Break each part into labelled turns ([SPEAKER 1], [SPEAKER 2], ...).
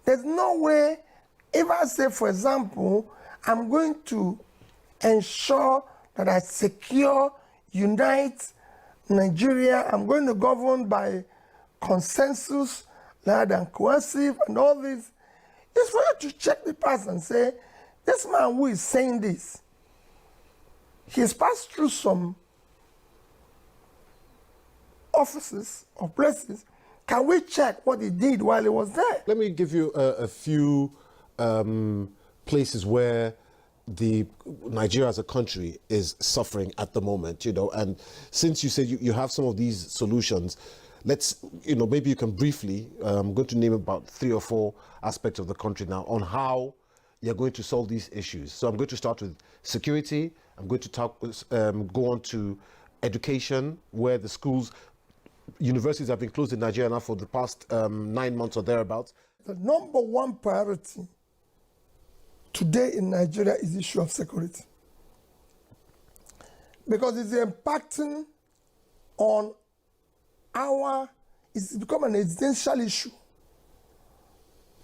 [SPEAKER 1] There's no way, if I say, for example, I'm going to ensure that I secure, unite Nigeria, I'm going to govern by consensus rather than coercive and all this. It's for you to check the past and say, this man who is saying this, he's passed through some offices or places. Can we check what he did while he was there?
[SPEAKER 2] Let me give you a few places where Nigeria as a country is suffering at the moment, and since you said you have some of these solutions, let's, maybe you can briefly, I'm going to name about 3 or 4 aspects of the country now on how you're going to solve these issues. So I'm going to start with security. I'm going to go on to education, where the schools, universities have been closed in Nigeria now for the past 9 months or thereabouts.
[SPEAKER 1] The number one priority today in Nigeria is the issue of security. Because it's impacting on it's become an existential issue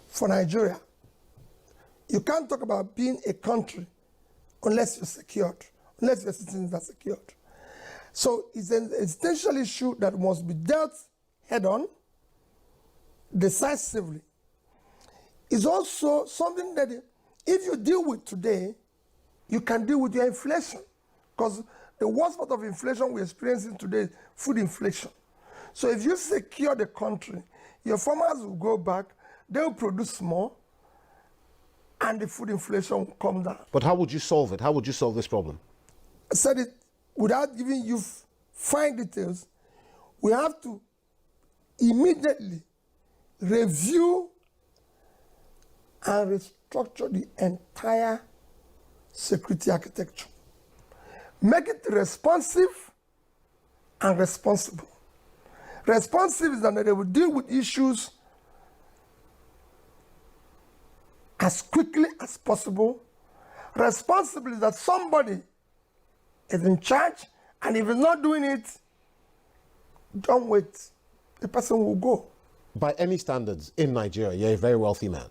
[SPEAKER 1] for Nigeria. You can't talk about being a country unless you're secured, unless your citizens are secured. So it's an existential issue that must be dealt head-on, decisively. It's also something that if you deal with today, you can deal with your inflation. Because the worst part of inflation we're experiencing today is food inflation. So if you secure the country, your farmers will go back, they will produce more, and the food inflation will come down.
[SPEAKER 2] But how would you solve it? How would you solve this problem?
[SPEAKER 1] I said it without giving you fine details. We have to immediately review and restructure the entire security architecture. Make it responsive and responsible. Responsive is that they will deal with issues as quickly as possible. Responsible is that somebody is in charge, and if he's not doing it, don't wait. The person will go.
[SPEAKER 2] By any standards in Nigeria, you're a very wealthy man.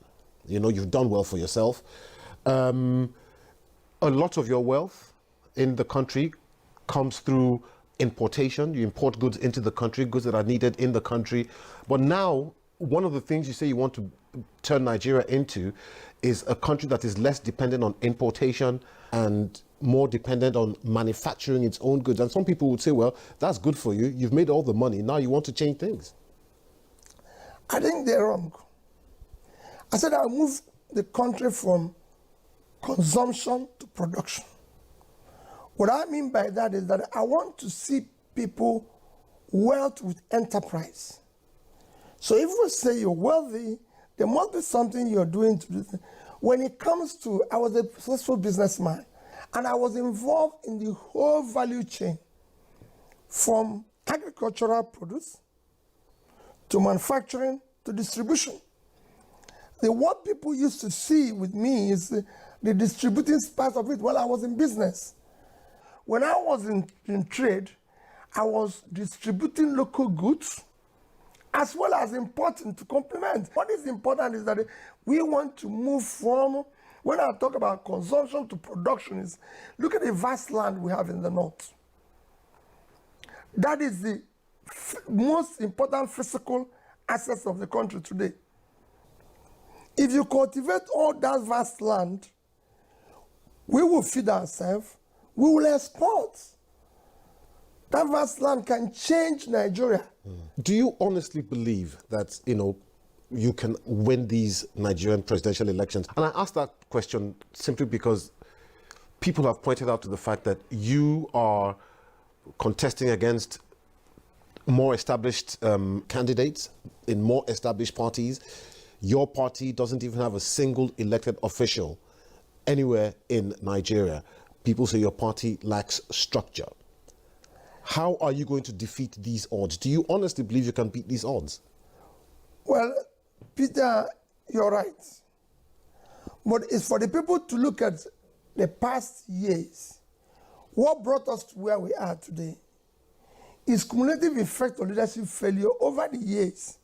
[SPEAKER 2] You've done well for yourself. A lot of your wealth in the country comes through importation. You import goods into the country, goods that are needed in the country. But now, one of the things you say you want to turn Nigeria into is a country that is less dependent on importation and more dependent on manufacturing its own goods. And some people would say, well, that's good for you. You've made all the money. Now you want to change things.
[SPEAKER 1] I think they're wrong. I said I'll move the country from consumption to production. What I mean by that is that I want to see people wealth with enterprise. So if we say you're wealthy, there must be something you're doing to do. When it comes to, I was a successful businessman, and I was involved in the whole value chain, from agricultural produce to manufacturing to distribution. What people used to see with me is the distributing part of it while I was in business. When I was in trade, I was distributing local goods as well as importing to complement. What is important is that we want to move from, when I talk about consumption to production, is look at the vast land we have in the north. That is the most important physical assets of the country today. If you cultivate all that vast land, we will feed ourselves, we will export. That vast land can change Nigeria.
[SPEAKER 2] Do you honestly believe that, you can win these Nigerian presidential elections? And I ask that question simply because people have pointed out to the fact that you are contesting against more established candidates in more established parties. Your party doesn't even have a single elected official anywhere in Nigeria. People say your party lacks structure. How are you going to defeat these odds? Do you honestly believe you can beat these odds?
[SPEAKER 1] Well, Peter, you're right. But it's for the people to look at the past years. What brought us to where we are today is cumulative effect of leadership failure over the years.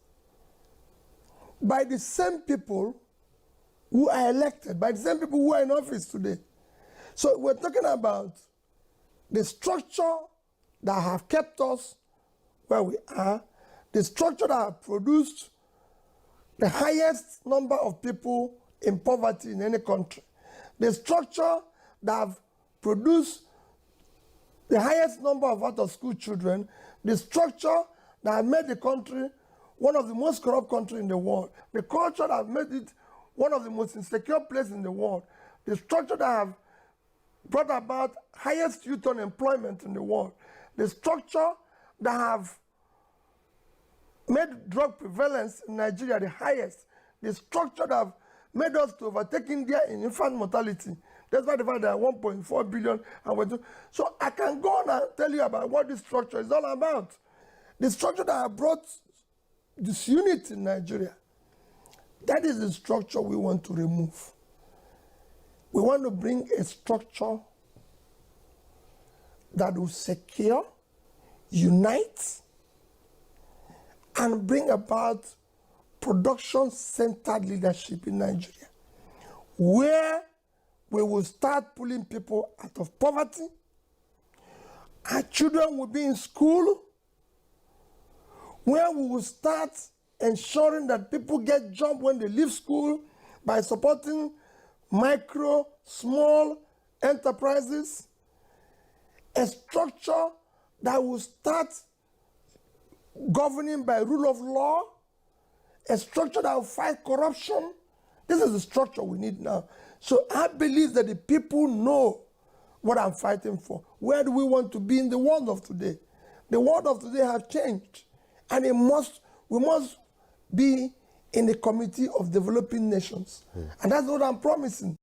[SPEAKER 1] by the same people who are elected, by the same people who are in office today. So we're talking about the structure that have kept us where we are, the structure that have produced the highest number of people in poverty in any country, the structure that have produced the highest number of out-of-school children, the structure that have made the country one of the most corrupt countries in the world, the culture that have made it one of the most insecure places in the world, the structure that have brought about highest youth unemployment in the world, the structure that have made drug prevalence in Nigeria the highest, the structure that have made us to overtake India in infant mortality. That's why the fact that 1.4 billion and we're doing. So I can go on and tell you about what this structure is all about. The structure that have brought disunity in Nigeria, that is the structure we want to remove. We want to bring a structure that will secure, unite, and bring about production-centered leadership in Nigeria, where we will start pulling people out of poverty. Our children will be in school, where we will start ensuring that people get jobs when they leave school by supporting micro, small enterprises, a structure that will start governing by rule of law, a structure that will fight corruption. This is the structure we need now. So I believe that the people know what I'm fighting for. Where do we want to be in the world of today? The world of today has changed, and we must be in the committee of developing nations. And that's what I'm promising.